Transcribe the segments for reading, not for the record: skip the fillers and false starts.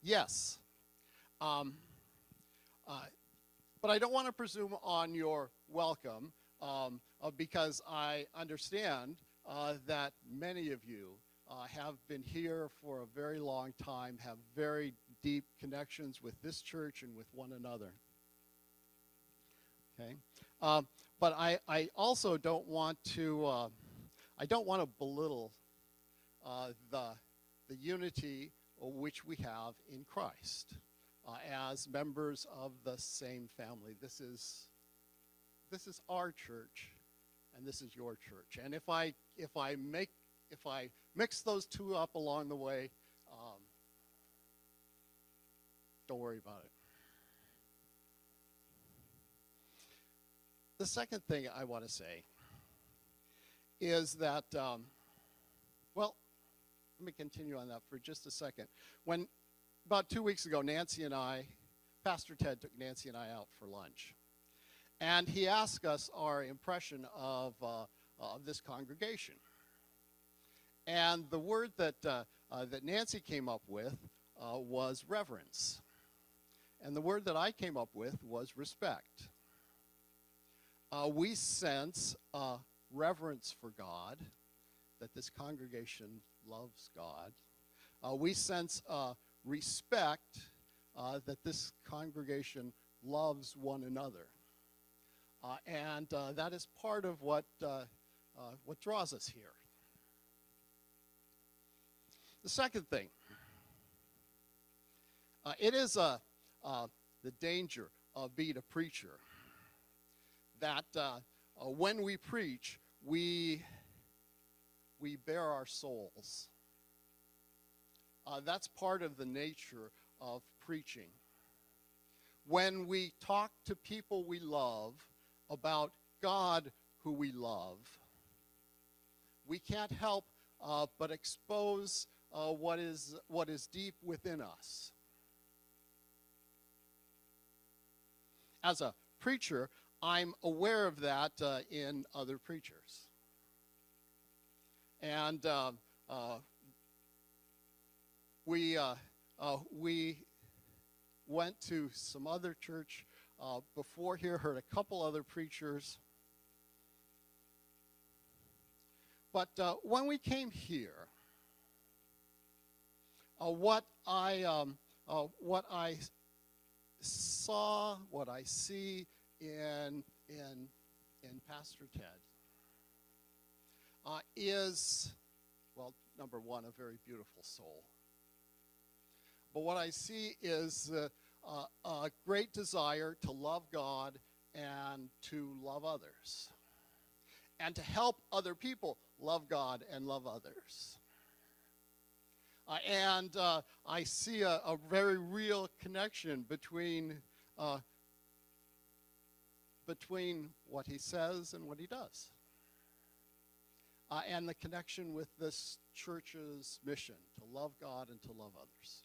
Yes. Um, but I don't want to presume on your welcome because I understand that many of you have been here for a very long time, have very deep connections with this church and with one another. Okay, but I also don't want to belittle the unity which we have in Christ as members of the same family. This is our church, and this is your church. And if I mix those two up along the way, don't worry about it. The second thing I want to say is that, well, let me continue on that for just a second. When about 2 weeks ago, Pastor Ted took Nancy and I out for lunch. And he asked us our impression of this congregation. And the word that Nancy came up with was reverence. And the word that I came up with was respect. We sense reverence for God, that this congregation loves God. We sense respect that this congregation loves one another. And that is part of what draws us here. The second thing, it is the danger of being a preacher that when we preach, we bare our souls. That's part of the nature of preaching. When we talk to people we love about God who we love, we can't help but expose what is deep within us. As a preacher, I'm aware of that in other preachers. And we went to some other church before here, heard a couple other preachers. But when we came here, what I saw, what I see in Pastor Ted is, well, number one, a very beautiful soul. But what I see is a great desire to love God and to love others, and to help other people love God and love others. And I see a very real connection between what he says and what he does. And the connection with this church's mission, to love God and to love others.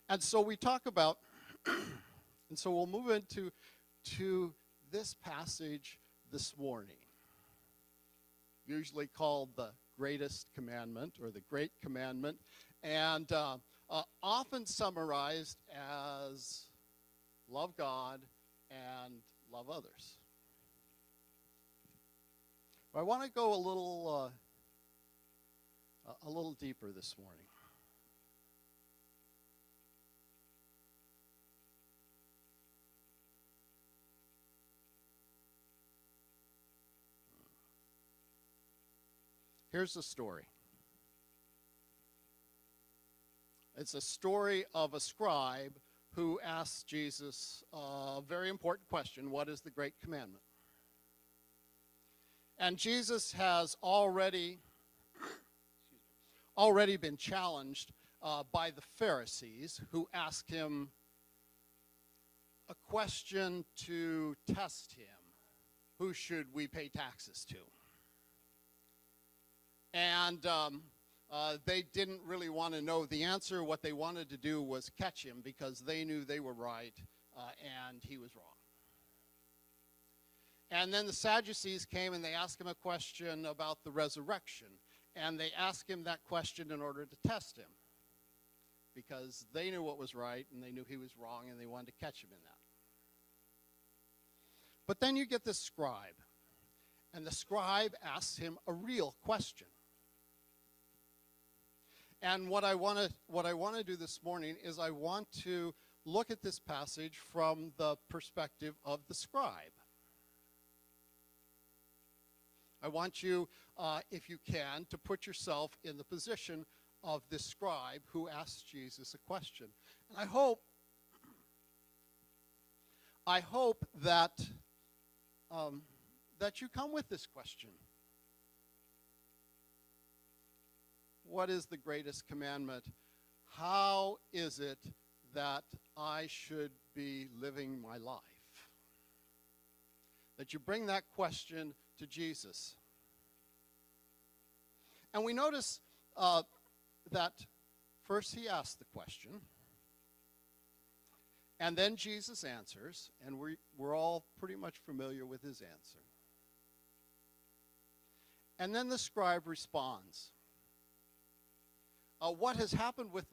And so we talk about, and so we'll move into this passage this morning, usually called the greatest commandment or the great commandment, and often summarized as love God and love others. But I want to go a little deeper this morning. Here's the story. It's a story of a scribe who asked Jesus a very important question: what is the great commandment? And Jesus has already been challenged by the Pharisees, who asked him a question to test him. Who should we pay taxes to? And they didn't really want to know the answer. What they wanted to do was catch him, because they knew they were right and he was wrong. And then the Sadducees came and they asked him a question about the resurrection. And they asked him that question in order to test him. because they knew what was right and they knew he was wrong and they wanted to catch him in that. But then you get this scribe, and the scribe asks him a real question. And what I want to do this morning is I want to look at this passage from the perspective of the scribe. I want you, if you can, to put yourself in the position of this scribe who asked Jesus a question. And I hope that that you come with this question. What is the greatest commandment? How is it that I should be living my life? That you bring that question to Jesus. And we notice that first he asks the question, and then Jesus answers, and we're all pretty much familiar with his answer. And then the scribe responds. What has happened with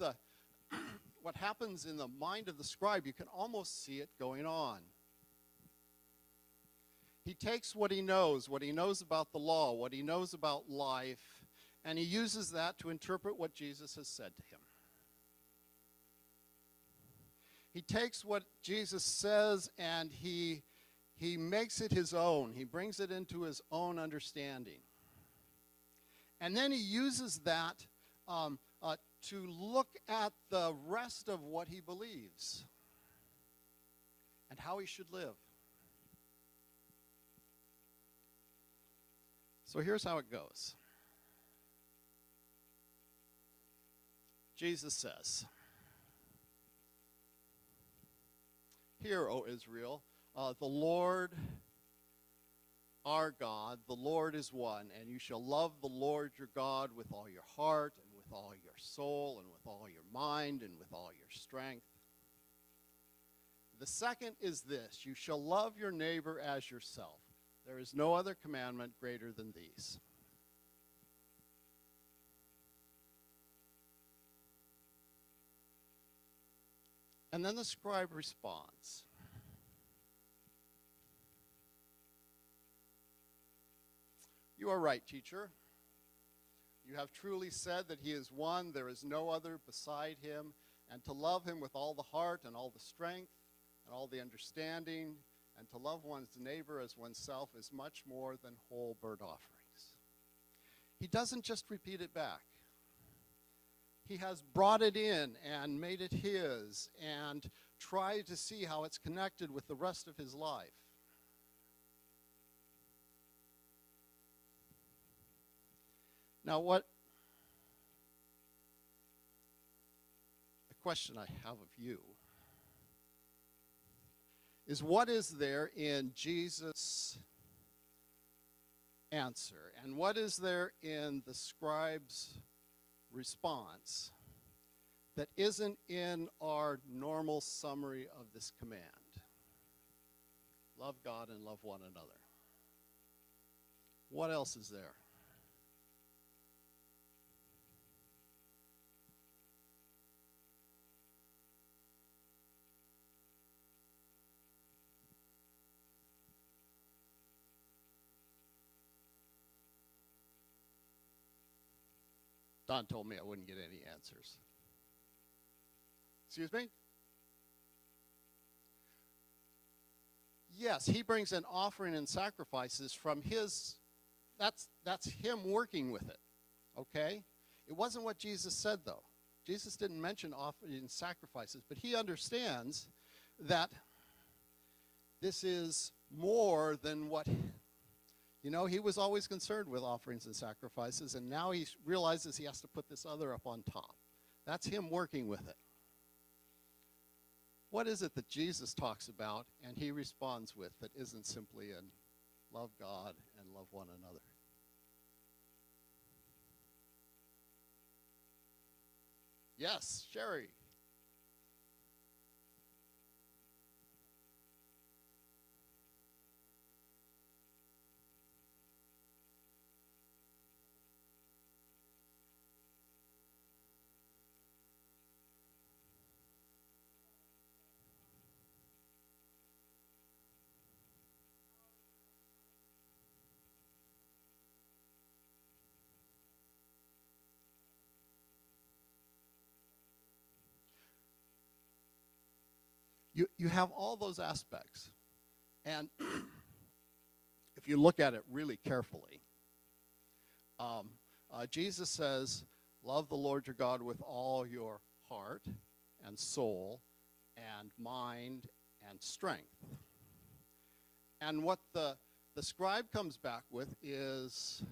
what happens in the mind of the scribe, you can almost see it going on. He takes what he knows about the law, what he knows about life, and he uses that to interpret what Jesus has said to him. He takes what Jesus says and he makes it his own. He brings it into his own understanding. And then he uses that to look at the rest of what he believes and how he should live. So here's how it goes. Jesus says, "Hear, O Israel, the Lord our God, the Lord is one, and you shall love the Lord your God with all your heart and with all your soul and with all your mind and with all your strength. The second is this, you shall love your neighbor as yourself. There is no other commandment greater than these." And then the scribe responds. "You are right, teacher. You have truly said that he is one, there is no other beside him, and to love him with all the heart and all the strength and all the understanding, and to love one's neighbor as oneself is much more than whole burnt offerings." He doesn't just repeat it back. He has brought it in and made it his and tried to see how it's connected with the rest of his life. Now, the question I have of you is, what is there in Jesus' answer, and what is there in the scribe's response that isn't in our normal summary of this command? Love God and love one another. What else is there? Don told me I wouldn't get any answers. Excuse me? Yes, he brings an offering and sacrifices from his, that's him working with it, okay? It wasn't what Jesus said, though. Jesus didn't mention offering and sacrifices, but he understands that this is more than what, he was always concerned with offerings and sacrifices, and now he realizes he has to put this other up on top. That's him working with it. What is it that Jesus talks about and he responds with that isn't simply in love God and love one another? Yes, Sherry. you have all those aspects. And if you look at it really carefully, Jesus says, love the Lord your God with all your heart and soul and mind and strength. And what the scribe comes back with is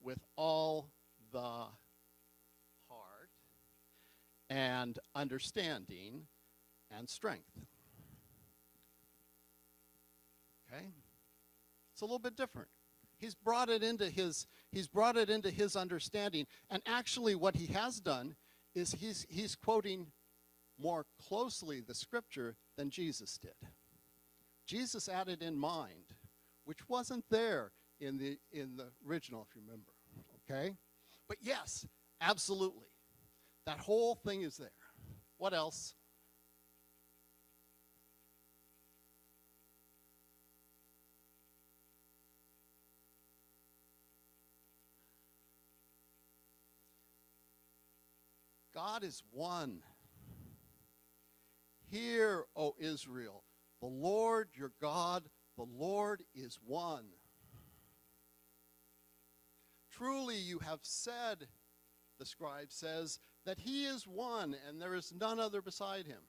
with all the heart and understanding and strength. Okay? It's a little bit different. He's brought it into his understanding. And actually what he has done is he's quoting more closely the scripture than Jesus did. Jesus added in mind, which wasn't there in the original, if you remember. Okay? But yes, absolutely. That whole thing is there. What else? God is one. Hear, O Israel, the Lord your God, the Lord is one. Truly you have said, the scribe says, that he is one and there is none other beside him.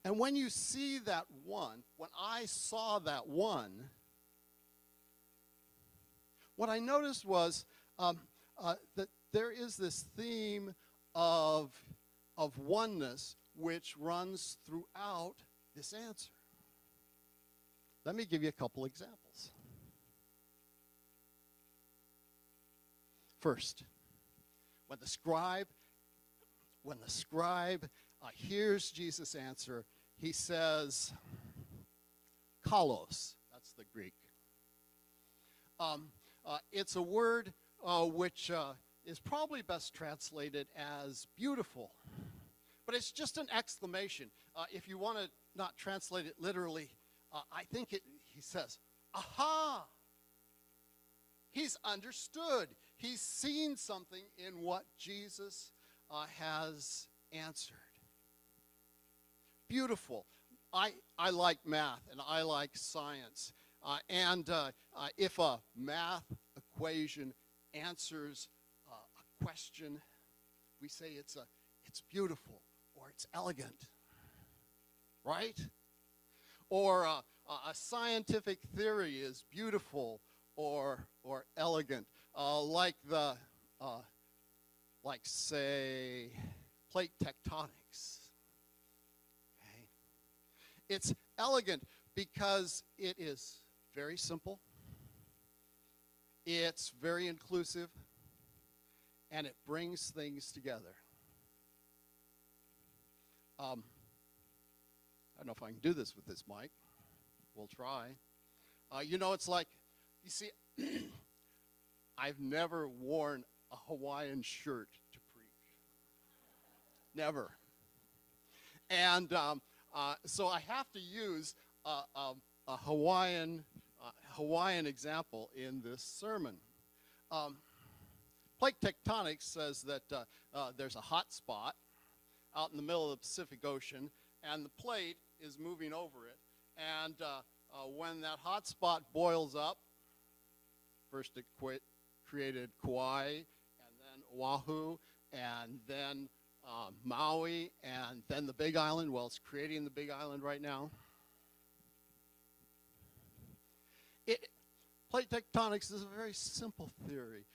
And when you see that one, when I saw that one, what I noticed was that there is this theme of oneness which runs throughout this answer. Let me give you a couple examples. First, when the scribe hears Jesus' answer, he says, kalos. That's the Greek. It's a word which is probably best translated as beautiful. But it's just an exclamation. If you want to not translate it literally, I think he says, aha! He's understood. He's seen something in what Jesus has answered. Beautiful. I like math and I like science. And if a math equation answers a question, we say it's beautiful or it's elegant, right? Or a scientific theory is beautiful or elegant, like say plate tectonics. Okay, it's elegant because it is very simple, it's very inclusive, and it brings things together. I don't know if I can do this with this mic. We'll try. It's like, you see, I've never worn a Hawaiian shirt to preach. Never. And so I have to use a Hawaiian example in this sermon. Plate tectonics says that there's a hot spot out in the middle of the Pacific Ocean, and the plate is moving over it. And when that hot spot boils up, first it created Kauai, and then Oahu, and then Maui, and then the Big Island. Well, it's creating the Big Island right now. Plate tectonics is a very simple theory,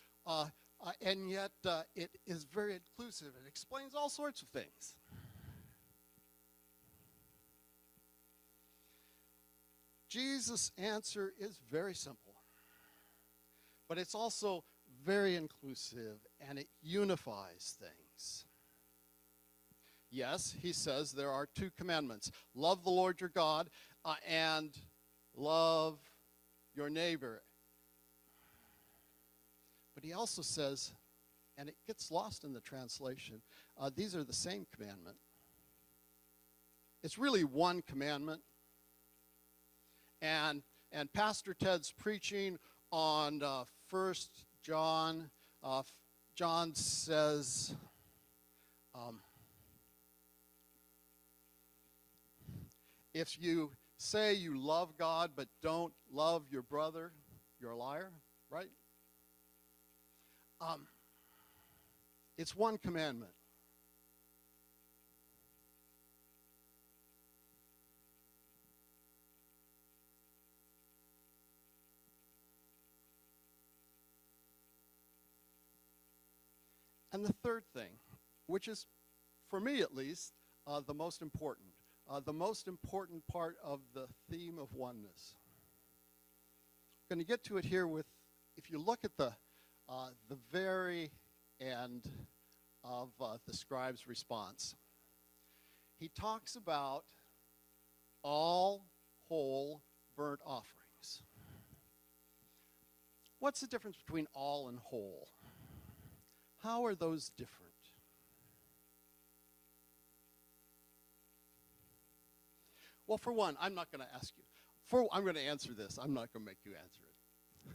and yet it is very inclusive. It explains all sorts of things. Jesus' answer is very simple, but it's also very inclusive, and it unifies things. Yes, he says there are two commandments. Love the Lord your God and love your neighbor. But he also says, and it gets lost in the translation, these are the same commandment. It's really one commandment. And Pastor Ted's preaching on 1 John. John says, If you say you love God but don't love your brother, you're a liar, right? It's one commandment. And the third thing, which is, for me at least, the most important part of the theme of oneness. I'm going to get to it here with, if you look at the very end of the scribe's response, he talks about all whole burnt offerings. What's the difference between all and whole? How are those different? Well, for one, I'm not going to ask you. I'm going to answer this. I'm not going to make you answer it.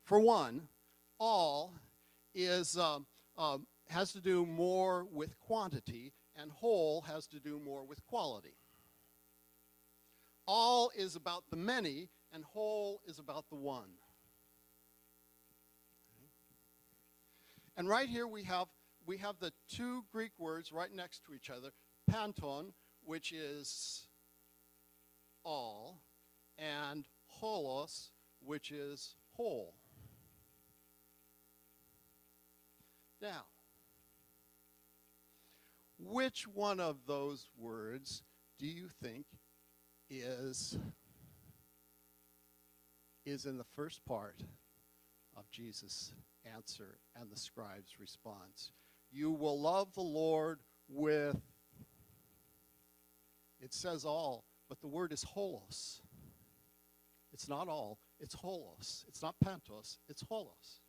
For one, all is has to do more with quantity, and whole has to do more with quality. All is about the many, and whole is about the one. And right here we have the two Greek words right next to each other, panton, which is all, and holos, which is whole. Now, which one of those words do you think is in the first part of Jesus' answer and the scribe's response? You will love the Lord with, it says all, but the word is holos. It's not all, it's holos. It's not pantos, it's holos.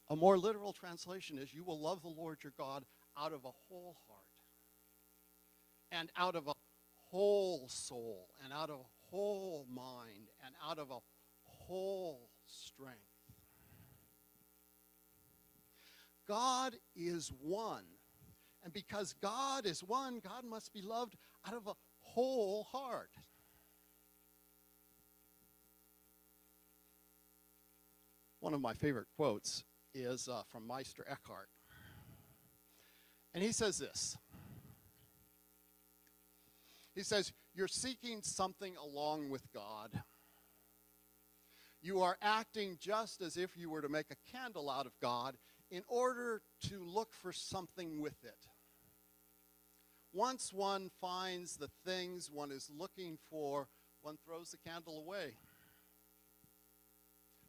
A more literal translation is, you will love the Lord your God out of a whole heart, and out of a whole soul, and out of a whole mind, and out of a whole strength. God is one. And because God is one, God must be loved out of a whole heart. One of my favorite quotes is from Meister Eckhart. And he says this. He says, you're seeking something along with God. You are acting just as if you were to make a candle out of God in order to look for something with it. Once one finds the things one is looking for, one throws the candle away.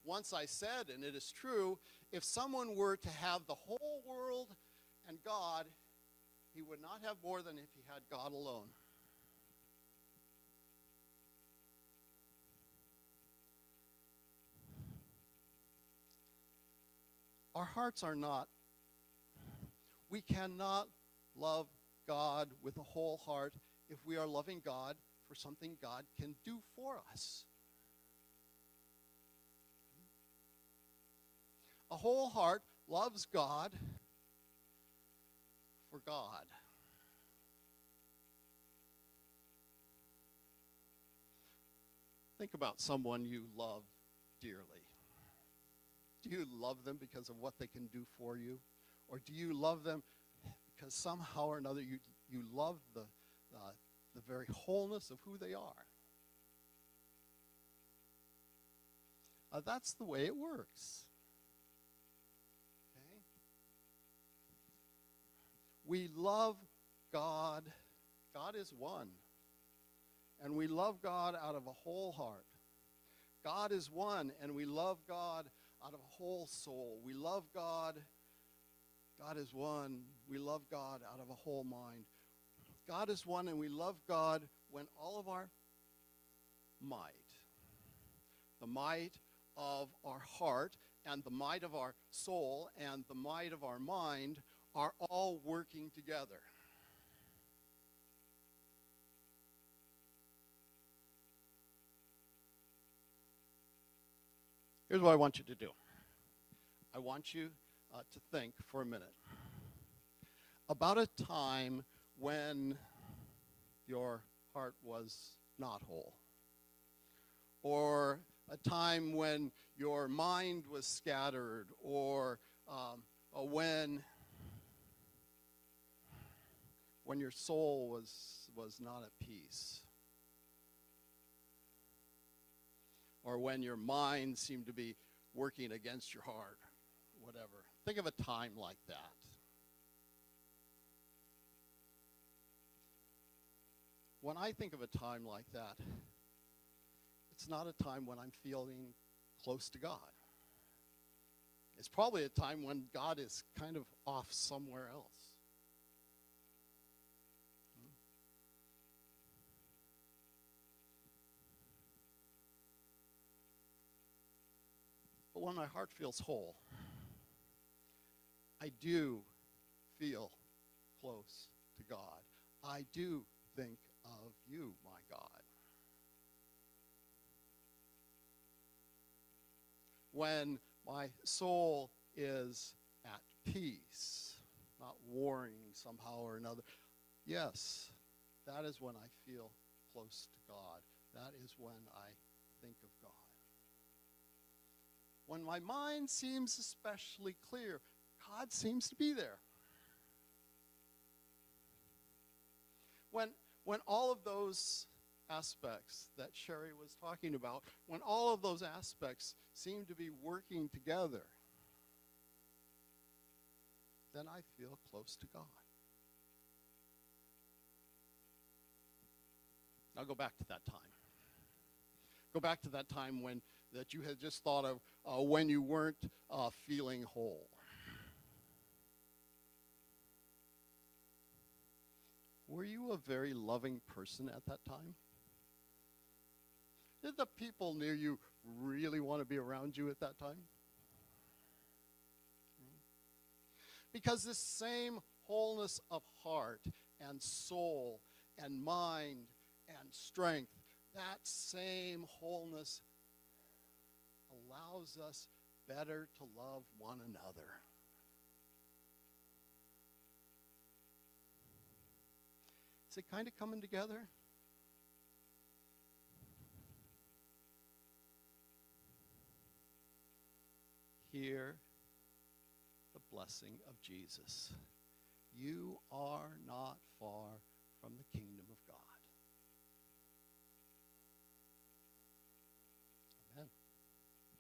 Once I said, and it is true, if someone were to have the whole world and God, he would not have more than if he had God alone. Our hearts are not. We cannot love God with a whole heart if we are loving God for something God can do for us. A whole heart loves God for God. Think about someone you love dearly. Do you love them because of what they can do for you? Or do you love them because somehow or another you love the very wholeness of who they are? That's the way it works. Okay? We love God. God is one. And we love God out of a whole heart. God is one, and we love God out of a whole soul. We love God. God is one. We love God out of a whole mind. God is one, and we love God when all of our might, the might of our heart and the might of our soul and the might of our mind are all working together. Here's what I want you to do. I want you to think for a minute about a time when your heart was not whole, or a time when your mind was scattered, or when your soul was not at peace, or when your mind seemed to be working against your heart, whatever. Think of a time like that. When I think of a time like that, it's not a time when I'm feeling close to God. It's probably a time when God is kind of off somewhere else. But when my heart feels whole, I do feel close to God. I do think of you, my God. When my soul is at peace, not warring somehow or another, yes, that is when I feel close to God. That is when I think of God. When my mind seems especially clear, God seems to be there. When all of those aspects that Sherry was talking about, when all of those aspects seem to be working together, then I feel close to God. Now go back to that time. Go back to that time that you had just thought of when you weren't feeling whole. Were you a very loving person at that time? Did the people near you really want to be around you at that time? Because this same wholeness of heart and soul and mind and strength, that same wholeness allows us better to love one another. Is it kind of coming together? Hear the blessing of Jesus. You are not far